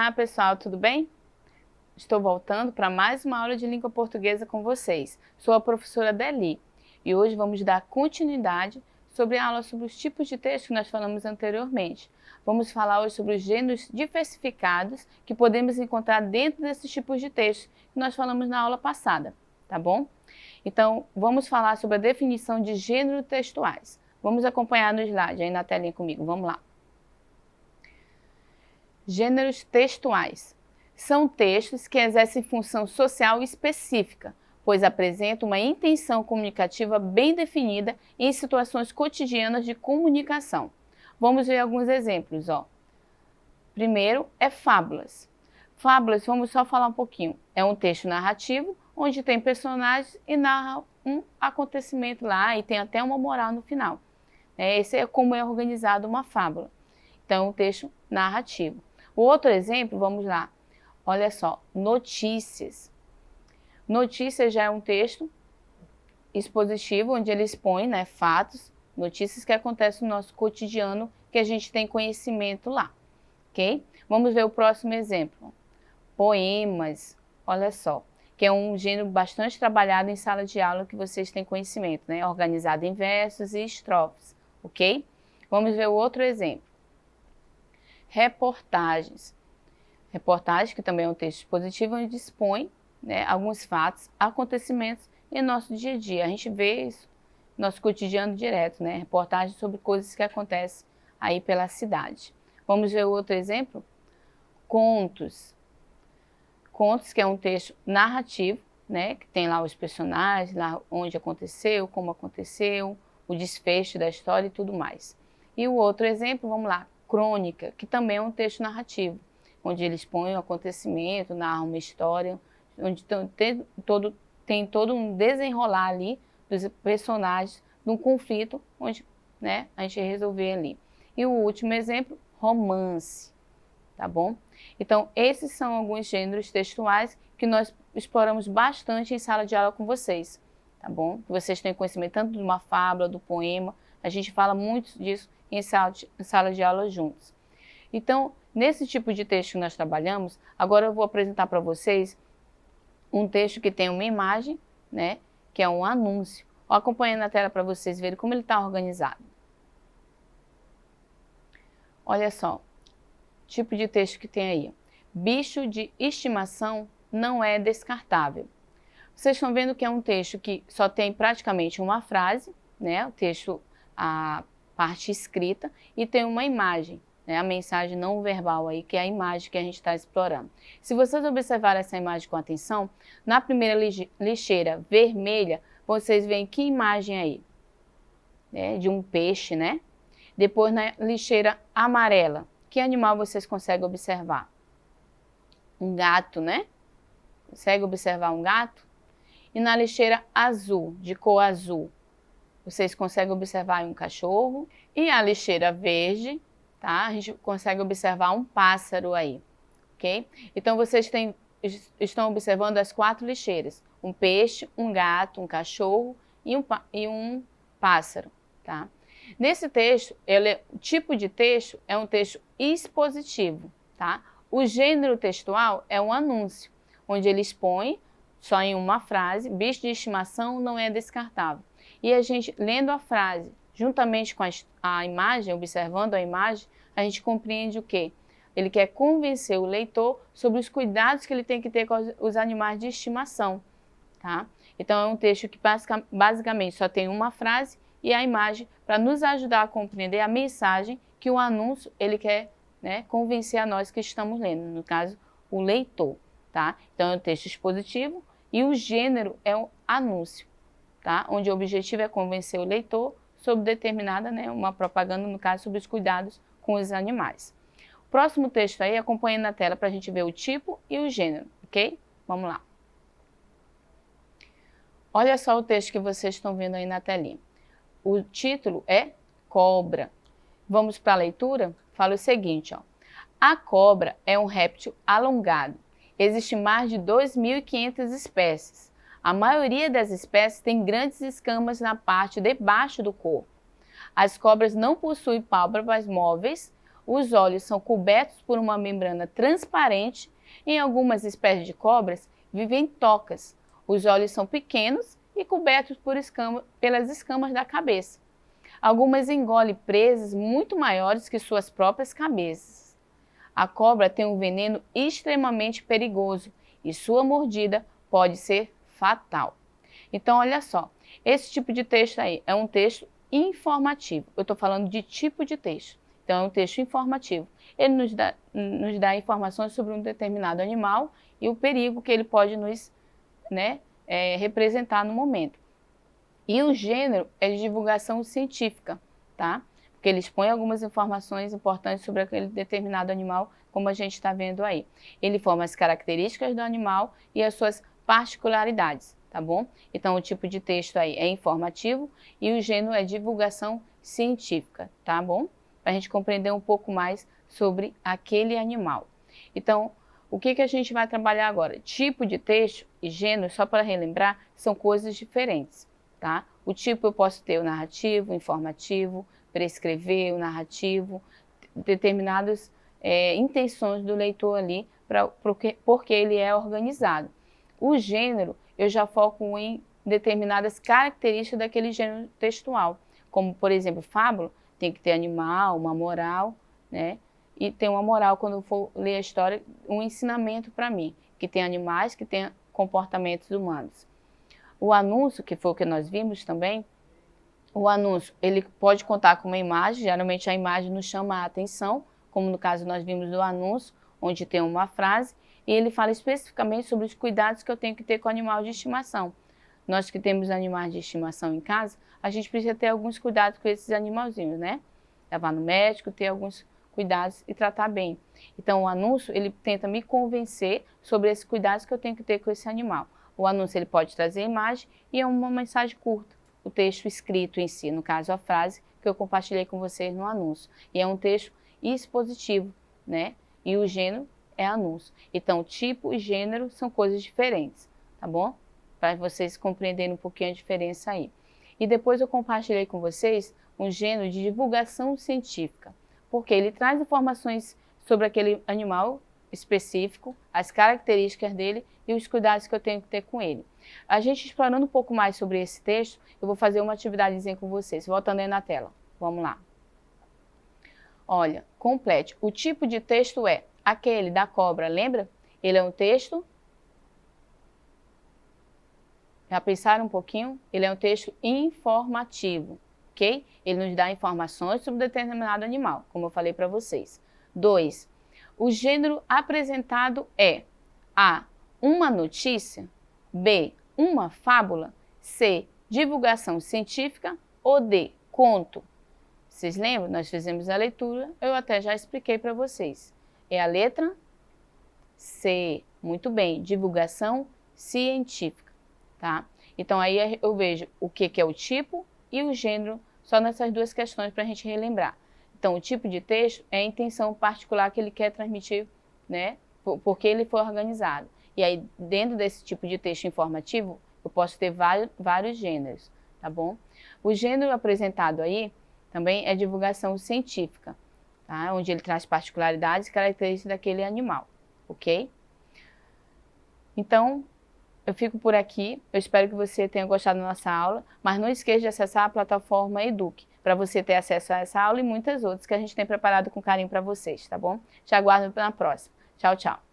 Olá pessoal, tudo bem? Estou voltando para mais uma aula de língua portuguesa com vocês. Sou a professora Deli e hoje vamos dar continuidade sobre a aula sobre os tipos de texto que nós falamos anteriormente. Vamos falar hoje sobre os gêneros diversificados que podemos encontrar dentro desses tipos de texto que nós falamos na aula passada, tá bom? Então, vamos falar sobre a definição de gêneros textuais. Vamos acompanhar no slide aí na telinha comigo, vamos lá. Gêneros textuais são textos que exercem função social específica, pois apresentam uma intenção comunicativa bem definida em situações cotidianas de comunicação. Vamos ver alguns exemplos, ó. Primeiro é fábulas. Fábulas, vamos só falar um pouquinho. É um texto narrativo, onde tem personagens e narra um acontecimento lá e tem até uma moral no final. Esse é como é organizado uma fábula. Então, é um texto narrativo. O outro exemplo, vamos lá. Olha só, notícias. Notícias já é um texto expositivo, onde ele expõe, né, fatos, notícias que acontecem no nosso cotidiano, que a gente tem conhecimento lá, ok? Vamos ver o próximo exemplo. Poemas, olha só, que é um gênero bastante trabalhado em sala de aula, que vocês têm conhecimento, né? Organizado em versos e estrofes, ok? Vamos ver o outro exemplo. Reportagens. Reportagem, que também é um texto expositivo, onde expõe, né, alguns fatos, acontecimentos em nosso dia a dia. A gente vê isso no nosso cotidiano direto, né? Reportagem sobre coisas que acontecem aí pela cidade. Vamos ver o outro exemplo? Contos. Contos, que é um texto narrativo, né, que tem lá os personagens, lá onde aconteceu, como aconteceu, o desfecho da história e tudo mais. E o outro exemplo, vamos lá, crônica, que também é um texto narrativo, onde ele expõe um acontecimento, narra uma história, onde tem todo um desenrolar ali dos personagens, num conflito, onde, né, a gente resolver ali. E o último exemplo, romance, tá bom? Então, esses são alguns gêneros textuais que nós exploramos bastante em sala de aula com vocês, tá bom? Que vocês têm conhecimento tanto de uma fábula, do poema, a gente fala muito disso em sala de aula juntos. Então, nesse tipo de texto que nós trabalhamos, agora eu vou apresentar para vocês um texto que tem uma imagem, né, que é um anúncio. Vou acompanhar na tela para vocês verem como ele está organizado. Olha só, tipo de texto que tem aí. Bicho de estimação não é descartável. Vocês estão vendo que é um texto que só tem praticamente uma frase, né, o texto, a parte escrita, e tem uma imagem, né, a mensagem não verbal aí, que é a imagem que a gente está explorando. Se vocês observarem essa imagem com atenção, na primeira lixeira vermelha, vocês veem que imagem aí? De um peixe, né? Depois na lixeira amarela, que animal vocês conseguem observar? Um gato, né? Consegue observar um gato? E na lixeira azul, de cor azul, vocês conseguem observar um cachorro. E a lixeira verde, tá? A gente consegue observar um pássaro aí, ok? Então, vocês estão observando as 4 lixeiras. Um peixe, um gato, um cachorro e um pássaro, tá? Nesse texto, o tipo de texto é um texto expositivo, tá? O gênero textual é um anúncio, onde ele expõe, só em uma frase, bicho de estimação não é descartável. E a gente, lendo a frase, juntamente com a imagem, observando a imagem, a gente compreende o quê? Ele quer convencer o leitor sobre os cuidados que ele tem que ter com os animais de estimação, tá? Então, é um texto que basicamente só tem uma frase e a imagem para nos ajudar a compreender a mensagem que o anúncio ele quer, né, convencer a nós que estamos lendo, no caso, o leitor, tá? Então, é um texto expositivo e o gênero é um anúncio, tá? Onde o objetivo é convencer o leitor sobre determinada, né, uma propaganda, no caso, sobre os cuidados com os animais. O próximo texto aí, acompanha na tela para a gente ver o tipo e o gênero, ok? Vamos lá. Olha só o texto que vocês estão vendo aí na telinha. O título é Cobra. Vamos para a leitura? Fala o seguinte, ó. A cobra é um réptil alongado. Existem mais de 2.500 espécies. A maioria das espécies tem grandes escamas na parte de baixo do corpo. As cobras não possuem pálpebras móveis. Os olhos são cobertos por uma membrana transparente. Em algumas espécies de cobras, vivem tocas. Os olhos são pequenos e cobertos pelas escamas da cabeça. Algumas engolem presas muito maiores que suas próprias cabeças. A cobra tem um veneno extremamente perigoso e sua mordida pode ser fatal. Então, olha só, esse tipo de texto aí é um texto informativo. Eu estou falando de tipo de texto. Então, é um texto informativo. Ele nos dá informações sobre um determinado animal e o perigo que ele pode nos representar no momento. E o gênero é de divulgação científica, tá? Porque ele expõe algumas informações importantes sobre aquele determinado animal, como a gente está vendo aí. Ele forma as características do animal e as suas particularidades, tá bom? Então, o tipo de texto aí é informativo e o gênero é divulgação científica, tá bom? Para a gente compreender um pouco mais sobre aquele animal. Então, o que a gente vai trabalhar agora? Tipo de texto e gênero, só para relembrar, são coisas diferentes, tá? O tipo eu posso ter o narrativo, o informativo, prescrever, o narrativo, determinadas intenções do leitor ali, porque ele é organizado. O gênero, eu já foco em determinadas características daquele gênero textual, como, por exemplo, fábula, tem que ter animal, uma moral, né? E tem uma moral, quando eu for ler a história, um ensinamento para mim, que tem animais, que tem comportamentos humanos. O anúncio, que foi o que nós vimos também, o anúncio, ele pode contar com uma imagem, geralmente a imagem nos chama a atenção, como no caso nós vimos do anúncio, onde tem uma frase, e ele fala especificamente sobre os cuidados que eu tenho que ter com o animal de estimação. Nós que temos animais de estimação em casa, a gente precisa ter alguns cuidados com esses animalzinhos, né? Levar no médico, ter alguns cuidados e tratar bem. Então, o anúncio, ele tenta me convencer sobre esses cuidados que eu tenho que ter com esse animal. O anúncio, ele pode trazer imagem e é uma mensagem curta. O texto escrito em si, no caso, a frase que eu compartilhei com vocês no anúncio. E é um texto expositivo, né? E o gênero é anúncio. Então, tipo e gênero são coisas diferentes, tá bom? Para vocês compreenderem um pouquinho a diferença aí. E depois eu compartilhei com vocês um gênero de divulgação científica, porque ele traz informações sobre aquele animal específico, as características dele e os cuidados que eu tenho que ter com ele. A gente explorando um pouco mais sobre esse texto, eu vou fazer uma atividadezinha com vocês, voltando aí na tela. Vamos lá. Olha, complete. O tipo de texto é aquele da cobra, lembra? Ele é um texto... Já pensaram um pouquinho? Ele é um texto informativo, ok? Ele nos dá informações sobre determinado animal, como eu falei para vocês. 2. O gênero apresentado é A. Uma notícia, B. Uma fábula, C. Divulgação científica ou D. Conto. Vocês lembram? Nós fizemos a leitura, eu até já expliquei para vocês. É a letra C. Muito bem, divulgação científica. Tá? Então, aí eu vejo o que é o tipo e o gênero, só nessas duas questões para a gente relembrar. Então, o tipo de texto é a intenção particular que ele quer transmitir, né? Porque ele foi organizado. E aí, dentro desse tipo de texto informativo, eu posso ter vários gêneros, tá bom? O gênero apresentado aí também é divulgação científica, tá? Onde ele traz particularidades e características daquele animal, ok? Então, eu fico por aqui, eu espero que você tenha gostado da nossa aula, mas não esqueça de acessar a plataforma Eduque, para você ter acesso a essa aula e muitas outras que a gente tem preparado com carinho para vocês, tá bom? Te aguardo na próxima. Tchau, tchau.